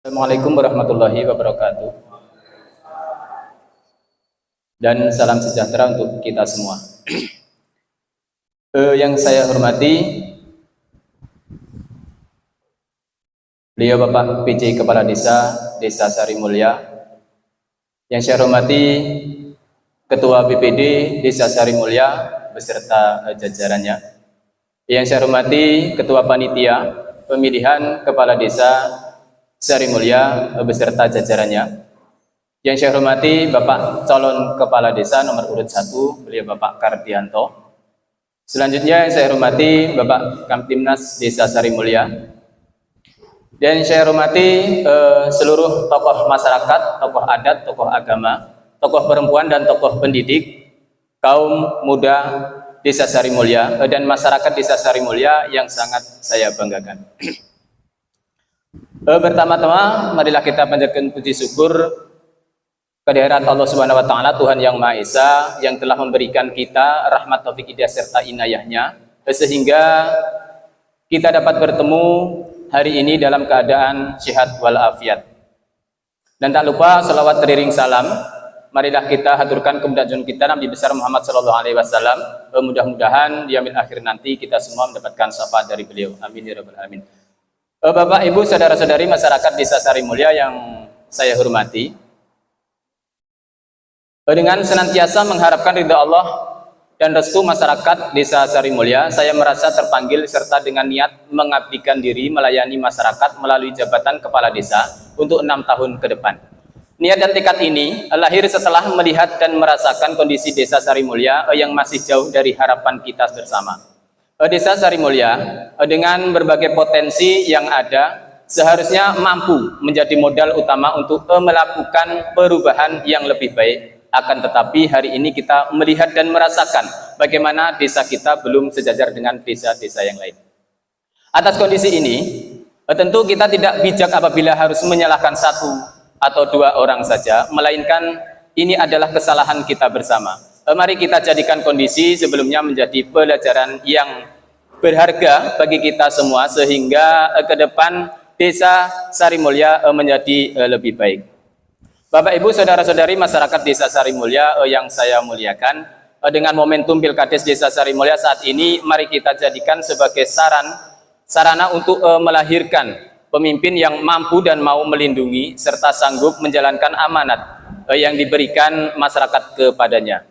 Assalamualaikum warahmatullahi wabarakatuh. Dan salam sejahtera untuk kita semua. Yang saya hormati beliau Bapak PJ Kepala Desa Sarimulya. Yang saya hormati Ketua BPD Desa Sarimulya beserta jajarannya. Yang saya hormati Ketua Panitia Pemilihan Kepala Desa Sarimulya beserta jajarannya. Yang saya hormati Bapak calon Kepala Desa nomor urut 1, beliau Bapak Kardianto. Selanjutnya yang saya hormati Bapak Kamtibnas Desa Sarimulya. Dan saya hormati seluruh tokoh masyarakat, tokoh adat, tokoh agama, tokoh perempuan dan tokoh pendidik, kaum muda Desa Sarimulya dan masyarakat Desa Sarimulya yang sangat saya banggakan. Pertama-tama marilah kita panjatkan puji syukur kehadirat Allah Subhanahu wa taala, Tuhan yang Maha Esa, yang telah memberikan kita rahmat, taufik, hidayah serta inayahnya sehingga kita dapat bertemu hari ini dalam keadaan sehat walafiat. Dan tak lupa salawat teriring salam marilah kita haturkan kepada junjungan kita Nabi besar Muhammad sallallahu alaihi wasallam. Mudah-mudahan di yaumil akhir nanti kita semua mendapatkan syafaat dari beliau. Amin ya rabbal alamin. Bapak, Ibu, saudara-saudari masyarakat Desa Sarimulya yang saya hormati, dengan senantiasa mengharapkan ridha Allah dan restu masyarakat Desa Sarimulya, saya merasa terpanggil serta dengan niat mengabdikan diri melayani masyarakat melalui jabatan Kepala Desa untuk 6 tahun ke depan. Niat dan tekad ini lahir setelah melihat dan merasakan kondisi Desa Sarimulya yang masih jauh dari harapan kita bersama. Desa Sarimulya dengan berbagai potensi yang ada seharusnya mampu menjadi modal utama untuk melakukan perubahan yang lebih baik. Akan tetapi hari ini kita melihat dan merasakan bagaimana desa kita belum sejajar dengan desa-desa yang lain. Atas kondisi ini, tentu kita tidak bijak apabila harus menyalahkan satu atau dua orang saja, melainkan ini adalah kesalahan kita bersama. Mari kita jadikan kondisi sebelumnya menjadi pelajaran yang berharga bagi kita semua sehingga ke depan Desa Sarimulya menjadi lebih baik. Bapak, Ibu, saudara-saudari masyarakat Desa Sarimulya yang saya muliakan, dengan momentum Pilkades Desa Sarimulya saat ini, mari kita jadikan sebagai sarana untuk melahirkan pemimpin yang mampu dan mau melindungi serta sanggup menjalankan amanat yang diberikan masyarakat kepadanya.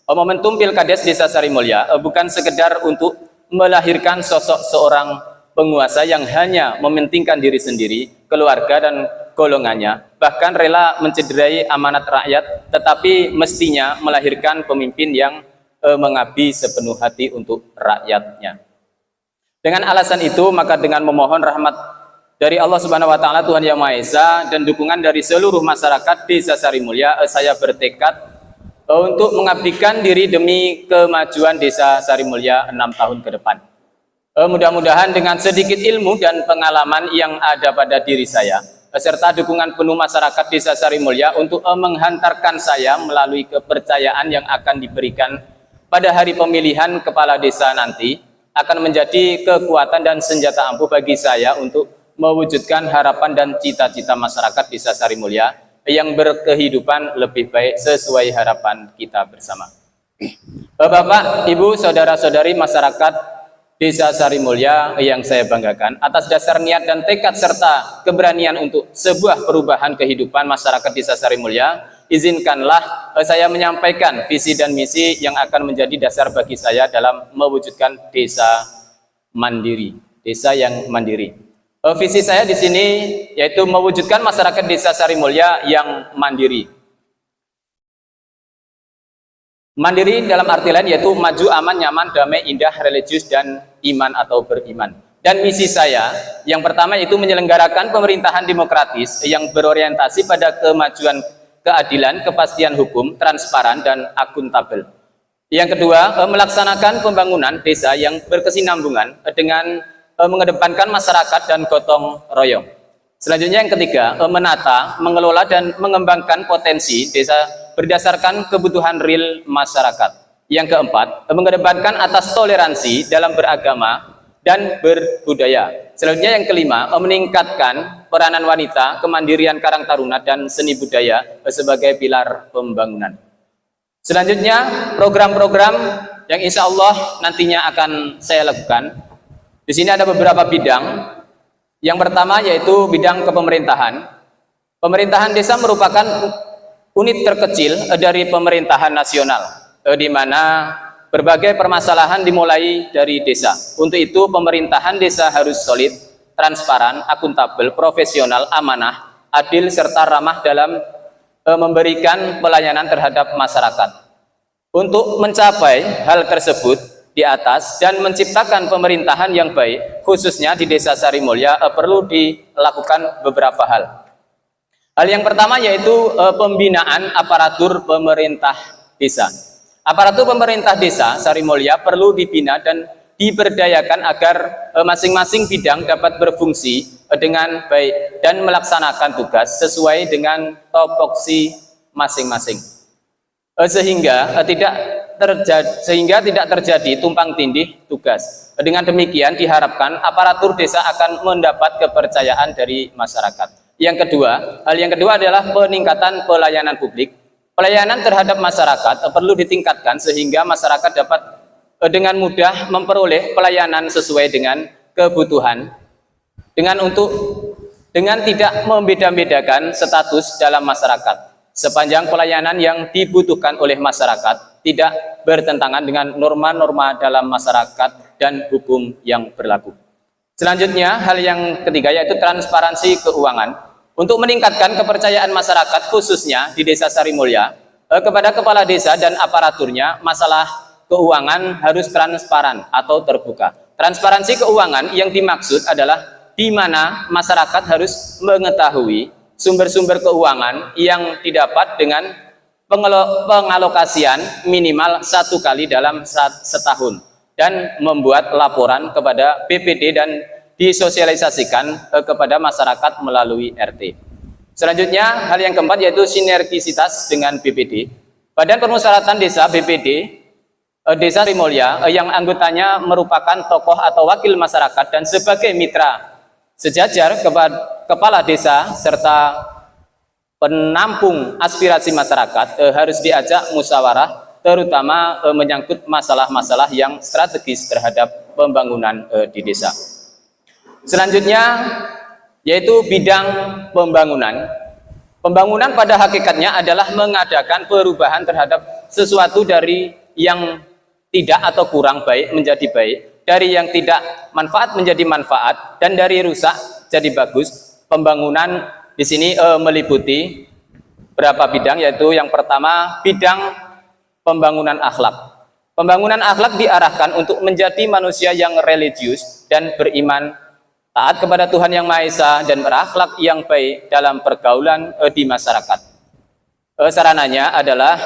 Momentum Pilkades Desa Sarimulya bukan sekedar untuk melahirkan sosok seorang penguasa yang hanya mementingkan diri sendiri, keluarga dan golongannya, bahkan rela mencederai amanat rakyat, tetapi mestinya melahirkan pemimpin yang mengabdi sepenuh hati untuk rakyatnya. Dengan alasan itu, maka dengan memohon rahmat dari Allah Subhanahu wa taala, Tuhan yang Maha Esa, dan dukungan dari seluruh masyarakat Desa Sarimulya, saya bertekad untuk mengabdikan diri demi kemajuan Desa Sarimulya 6 tahun ke depan. Mudah-mudahan dengan sedikit ilmu dan pengalaman yang ada pada diri saya, serta dukungan penuh masyarakat Desa Sarimulya untuk menghantarkan saya melalui kepercayaan yang akan diberikan pada hari pemilihan kepala desa nanti, akan menjadi kekuatan dan senjata ampuh bagi saya untuk mewujudkan harapan dan cita-cita masyarakat Desa Sarimulya yang berkehidupan lebih baik sesuai harapan kita bersama. Bapak, Ibu, saudara-saudari masyarakat Desa Sarimulya yang saya banggakan, atas dasar niat dan tekad serta keberanian untuk sebuah perubahan kehidupan masyarakat Desa Sarimulya, izinkanlah saya menyampaikan visi dan misi yang akan menjadi dasar bagi saya dalam mewujudkan desa mandiri, desa yang mandiri. Visi saya di sini yaitu mewujudkan masyarakat Desa Sarimulya yang mandiri. Mandiri dalam arti lain yaitu maju, aman, nyaman, damai, indah, religius, dan iman atau beriman. Dan misi saya yang pertama itu menyelenggarakan pemerintahan demokratis yang berorientasi pada kemajuan, keadilan, kepastian hukum, transparan, dan akuntabel. Yang kedua, melaksanakan pembangunan desa yang berkesinambungan dengan mengedepankan masyarakat dan gotong royong. Selanjutnya yang ketiga, menata, mengelola dan mengembangkan potensi desa berdasarkan kebutuhan real masyarakat. Yang keempat, mengedepankan atas toleransi dalam beragama dan berbudaya. Selanjutnya yang kelima, meningkatkan peranan wanita, kemandirian Karang Taruna dan seni budaya sebagai pilar pembangunan. Selanjutnya program-program yang insya Allah nantinya akan saya lakukan. Di sini ada beberapa bidang. Yang pertama yaitu bidang kepemerintahan. Pemerintahan desa merupakan unit terkecil dari pemerintahan nasional, di mana berbagai permasalahan dimulai dari desa. Untuk itu pemerintahan desa harus solid, transparan, akuntabel, profesional, amanah, adil, serta ramah dalam memberikan pelayanan terhadap masyarakat. Untuk mencapai hal tersebut di atas dan menciptakan pemerintahan yang baik, khususnya di Desa Sarimulya, perlu dilakukan beberapa hal. Hal yang pertama yaitu pembinaan aparatur pemerintah desa. Aparatur pemerintah desa Sarimulya perlu dibina dan diberdayakan agar masing-masing bidang dapat berfungsi dengan baik dan melaksanakan tugas sesuai dengan topoksi masing-masing, sehingga tidak terjadi tumpang tindih tugas. Dengan demikian diharapkan aparatur desa akan mendapat kepercayaan dari masyarakat. Hal yang kedua adalah peningkatan pelayanan publik. Pelayanan terhadap masyarakat perlu ditingkatkan sehingga masyarakat dapat dengan mudah memperoleh pelayanan sesuai dengan kebutuhan dengan tidak membeda-bedakan status dalam masyarakat, sepanjang pelayanan yang dibutuhkan oleh masyarakat tidak bertentangan dengan norma-norma dalam masyarakat dan hukum yang berlaku. Selanjutnya, hal yang ketiga yaitu transparansi keuangan. Untuk meningkatkan kepercayaan masyarakat khususnya di Desa Sarimulya kepada kepala desa dan aparaturnya, masalah keuangan harus transparan atau terbuka. Transparansi keuangan yang dimaksud adalah di mana masyarakat harus mengetahui sumber-sumber keuangan yang didapat dengan pengalokasian minimal 1 kali dalam setahun dan membuat laporan kepada BPD dan disosialisasikan kepada masyarakat melalui RT. Selanjutnya, hal yang keempat yaitu sinergisitas dengan BPD. Badan Permusyawaratan Desa BPD Desa Sarimulya yang anggotanya merupakan tokoh atau wakil masyarakat dan sebagai mitra sejajar kepala desa serta penampung aspirasi masyarakat harus diajak musyawarah, terutama menyangkut masalah-masalah yang strategis terhadap pembangunan di desa. Selanjutnya yaitu bidang pembangunan. Pembangunan pada hakikatnya adalah mengadakan perubahan terhadap sesuatu dari yang tidak atau kurang baik menjadi baik, dari yang tidak manfaat menjadi manfaat, dan dari rusak jadi bagus. Pembangunan di sini meliputi beberapa bidang, yaitu yang pertama bidang pembangunan akhlak. Pembangunan akhlak diarahkan untuk menjadi manusia yang religius dan beriman, taat kepada Tuhan Yang Maha Esa, dan berakhlak yang baik dalam pergaulan di masyarakat. Sarananya adalah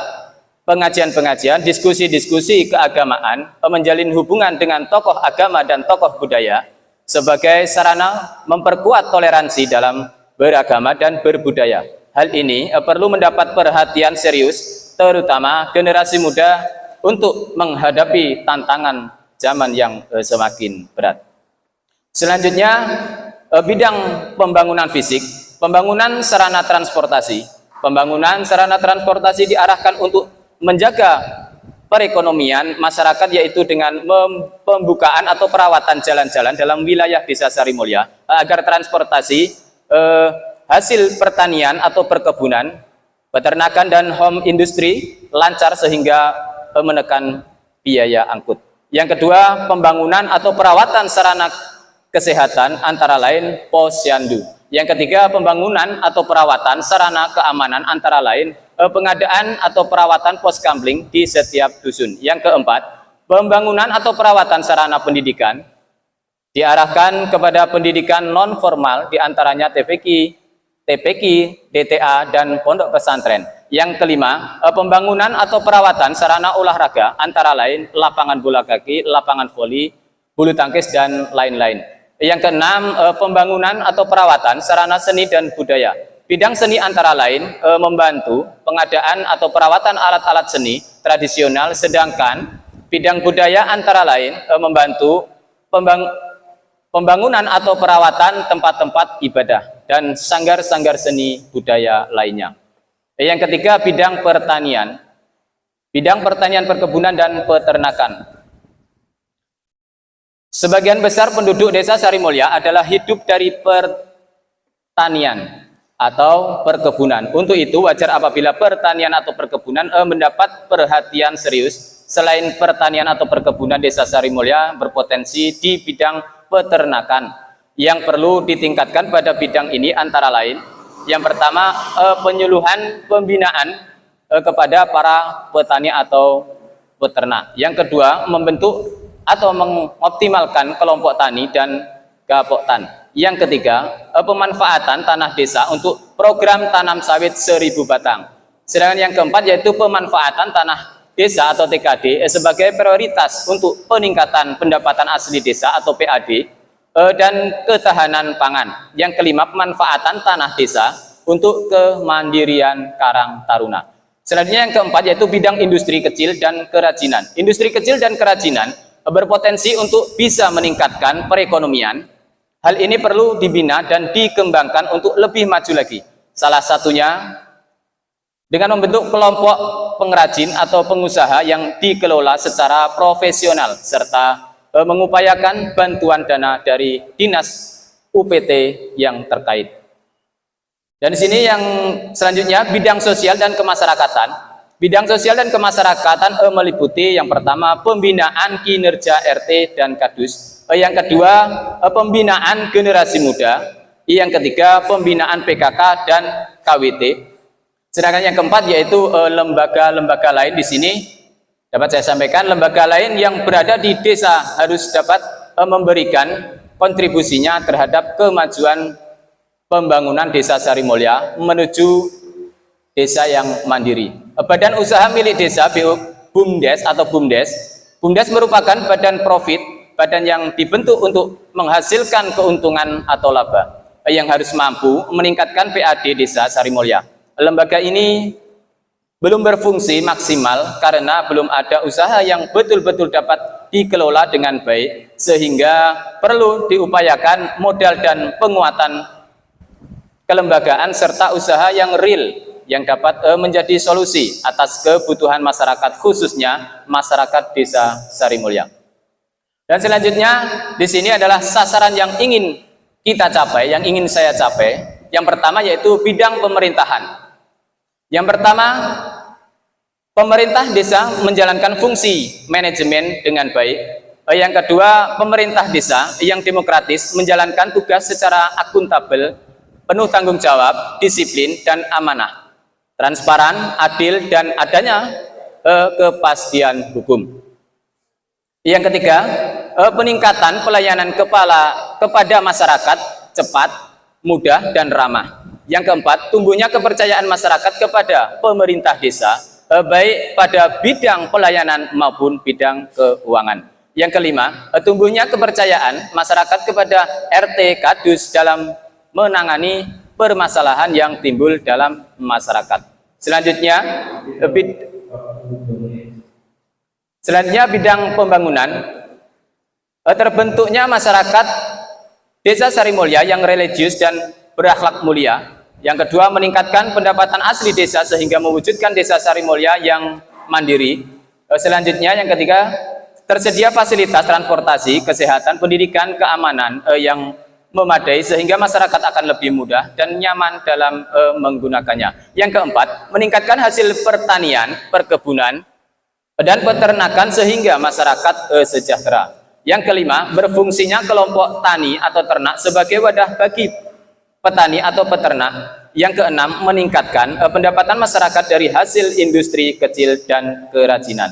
pengajian-pengajian, diskusi-diskusi keagamaan, menjalin hubungan dengan tokoh agama dan tokoh budaya sebagai sarana memperkuat toleransi dalam beragama dan berbudaya. Hal ini perlu mendapat perhatian serius, terutama generasi muda untuk menghadapi tantangan zaman yang semakin berat. Selanjutnya, bidang pembangunan fisik, pembangunan sarana transportasi. Pembangunan sarana transportasi diarahkan untuk menjaga perekonomian masyarakat, yaitu dengan pembukaan atau perawatan jalan-jalan dalam wilayah Desa Sarimulya agar transportasi hasil pertanian atau perkebunan, peternakan dan home industry lancar sehingga menekan biaya angkut. Yang kedua, pembangunan atau perawatan sarana kesehatan antara lain posyandu. Yang ketiga, pembangunan atau perawatan sarana keamanan antara lain pengadaan atau perawatan pos kamling di setiap dusun. Yang keempat, pembangunan atau perawatan sarana pendidikan diarahkan kepada pendidikan non formal diantaranya TPQ, DTA dan pondok pesantren. Yang kelima, pembangunan atau perawatan sarana olahraga antara lain lapangan bola kaki, lapangan voli, bulu tangkis dan lain-lain. Yang keenam, pembangunan atau perawatan sarana seni dan budaya. Bidang seni antara lain membantu pengadaan atau perawatan alat-alat seni tradisional, sedangkan bidang budaya antara lain membantu pembangunan atau perawatan tempat-tempat ibadah dan sanggar-sanggar seni budaya lainnya. Yang ketiga, bidang pertanian, perkebunan dan peternakan. Sebagian besar penduduk Desa Sarimulya adalah hidup dari pertanian atau perkebunan. Untuk itu wajar apabila pertanian atau perkebunan mendapat perhatian serius. Selain pertanian atau perkebunan, Desa Sarimulya berpotensi di bidang peternakan. Yang perlu ditingkatkan pada bidang ini antara lain, yang pertama, penyuluhan pembinaan kepada para petani atau peternak. Yang kedua, membentuk atau mengoptimalkan kelompok tani dan gapoktan. Yang ketiga, pemanfaatan tanah desa untuk program tanam sawit 1000 batang. Sedangkan yang keempat yaitu pemanfaatan tanah desa atau TKD sebagai prioritas untuk peningkatan pendapatan asli desa atau PAD dan ketahanan pangan. Yang kelima, pemanfaatan tanah desa untuk kemandirian Karang Taruna. Selanjutnya yang keempat yaitu bidang industri kecil dan kerajinan. Industri kecil dan kerajinan berpotensi untuk bisa meningkatkan perekonomian. Hal ini perlu dibina dan dikembangkan untuk lebih maju lagi. Salah satunya dengan membentuk kelompok pengrajin atau pengusaha yang dikelola secara profesional serta mengupayakan bantuan dana dari dinas UPT yang terkait. Dan di sini yang selanjutnya bidang sosial dan kemasyarakatan. Bidang sosial dan kemasyarakatan meliputi yang pertama pembinaan kinerja RT dan Kadus, yang kedua pembinaan generasi muda, yang ketiga pembinaan PKK dan KWT. Sedangkan yang keempat yaitu lembaga-lembaga lain. Di sini dapat saya sampaikan, lembaga lain yang berada di desa harus dapat memberikan kontribusinya terhadap kemajuan pembangunan Desa Sarimulya menuju desa yang mandiri. Badan usaha milik desa BUMDes atau BUMDes. BUMDes merupakan badan profit, badan yang dibentuk untuk menghasilkan keuntungan atau laba yang harus mampu meningkatkan PAD Desa Sarimulya. Lembaga ini belum berfungsi maksimal karena belum ada usaha yang betul-betul dapat dikelola dengan baik, sehingga perlu diupayakan modal dan penguatan kelembagaan serta usaha yang real yang dapat menjadi solusi atas kebutuhan masyarakat, khususnya masyarakat Desa Sarimulya. Dan selanjutnya di sini adalah sasaran yang ingin kita capai, yang ingin saya capai. Yang pertama yaitu bidang pemerintahan. Yang pertama, pemerintah desa menjalankan fungsi manajemen dengan baik. Yang kedua, pemerintah desa yang demokratis menjalankan tugas secara akuntabel, penuh tanggung jawab, disiplin, dan amanah, transparan, adil, dan adanya kepastian hukum. Yang ketiga, peningkatan pelayanan kepada masyarakat cepat, mudah, dan ramah. Yang keempat, tumbuhnya kepercayaan masyarakat kepada pemerintah desa, baik pada bidang pelayanan maupun bidang keuangan. Yang kelima, tumbuhnya kepercayaan masyarakat kepada RT Kadus dalam menangani permasalahan yang timbul dalam masyarakat. Selanjutnya bidang pembangunan. Terbentuknya masyarakat Desa Sarimulya yang religius dan berakhlak mulia. Yang kedua, meningkatkan pendapatan asli desa sehingga mewujudkan Desa Sarimulya yang mandiri. Selanjutnya yang ketiga, tersedia fasilitas transportasi, kesehatan, pendidikan, keamanan yang memadai sehingga masyarakat akan lebih mudah dan nyaman dalam menggunakannya. Yang keempat, meningkatkan hasil pertanian, perkebunan, dan peternakan sehingga masyarakat sejahtera. Yang kelima, berfungsinya kelompok tani atau ternak sebagai wadah bagi petani atau peternak. Yang keenam, meningkatkan pendapatan masyarakat dari hasil industri kecil dan kerajinan.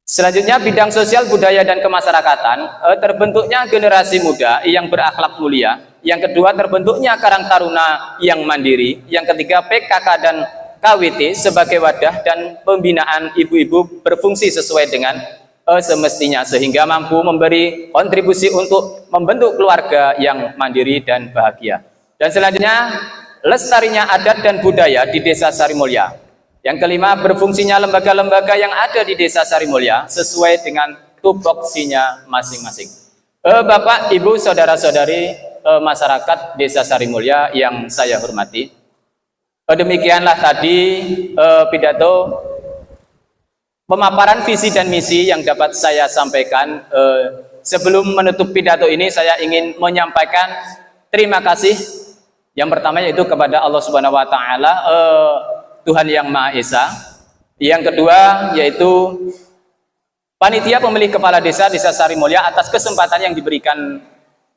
Selanjutnya bidang sosial, budaya, dan kemasyarakatan. Terbentuknya generasi muda yang berakhlak mulia. Yang kedua, terbentuknya Karang Taruna yang mandiri. Yang ketiga, PKK dan KWT sebagai wadah dan pembinaan ibu-ibu berfungsi sesuai dengan semestinya sehingga mampu memberi kontribusi untuk membentuk keluarga yang mandiri dan bahagia. Dan selanjutnya, lestarinya adat dan budaya di Desa Sarimulya. Yang kelima, berfungsinya lembaga-lembaga yang ada di Desa Sarimulya sesuai dengan tupoksinya masing-masing. Bapak, Ibu, saudara-saudari masyarakat Desa Sarimulya yang saya hormati, demikianlah tadi pidato pemaparan visi dan misi yang dapat saya sampaikan. Sebelum menutup pidato ini, saya ingin menyampaikan terima kasih yang pertama yaitu kepada Allah Subhanahu wa taala, Tuhan yang Maha Esa. Yang kedua yaitu panitia pemilih kepala desa Desa Sarimulya atas kesempatan yang diberikan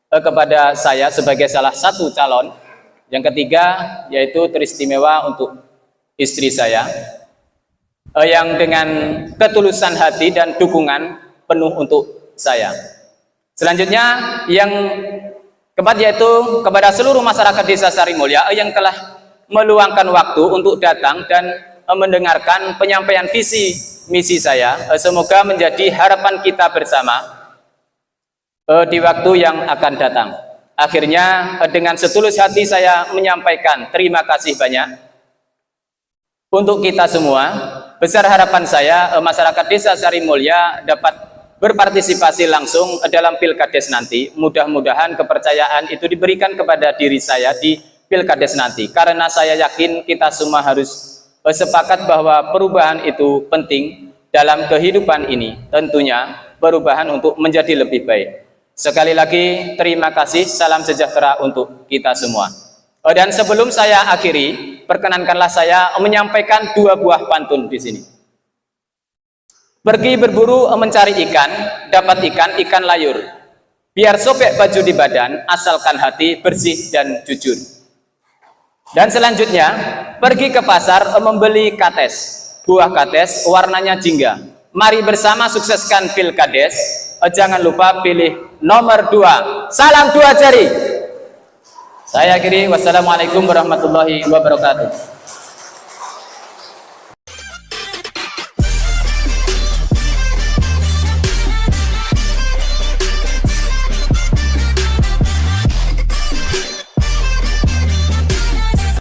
kepada saya sebagai salah satu calon. Yang ketiga yaitu teristimewa untuk istri saya yang dengan ketulusan hati dan dukungan penuh untuk saya. Selanjutnya yang keempat yaitu kepada seluruh masyarakat Desa Sarimulya yang telah meluangkan waktu untuk datang dan mendengarkan penyampaian visi misi saya. Semoga menjadi harapan kita bersama di waktu yang akan datang. Akhirnya dengan setulus hati saya menyampaikan terima kasih banyak untuk kita semua. Besar harapan saya masyarakat Desa Sarimulya dapat berpartisipasi langsung dalam Pilkades nanti. Mudah-mudahan kepercayaan itu diberikan kepada diri saya di Pilkades nanti, karena saya yakin kita semua harus sepakat bahwa perubahan itu penting dalam kehidupan ini, tentunya perubahan untuk menjadi lebih baik. Sekali lagi terima kasih, salam sejahtera untuk kita semua. Dan sebelum saya akhiri, perkenankanlah saya menyampaikan dua buah pantun di sini. Pergi berburu mencari ikan, dapat ikan layur. Biar sobek baju di badan, asalkan hati bersih dan jujur. Dan selanjutnya, pergi ke pasar membeli kates, buah kates warnanya jingga. Mari bersama sukseskan Pilkades, jangan lupa pilih nomor 2. Salam 2 jari. Saya akhiri, wassalamualaikum warahmatullahi wabarakatuh.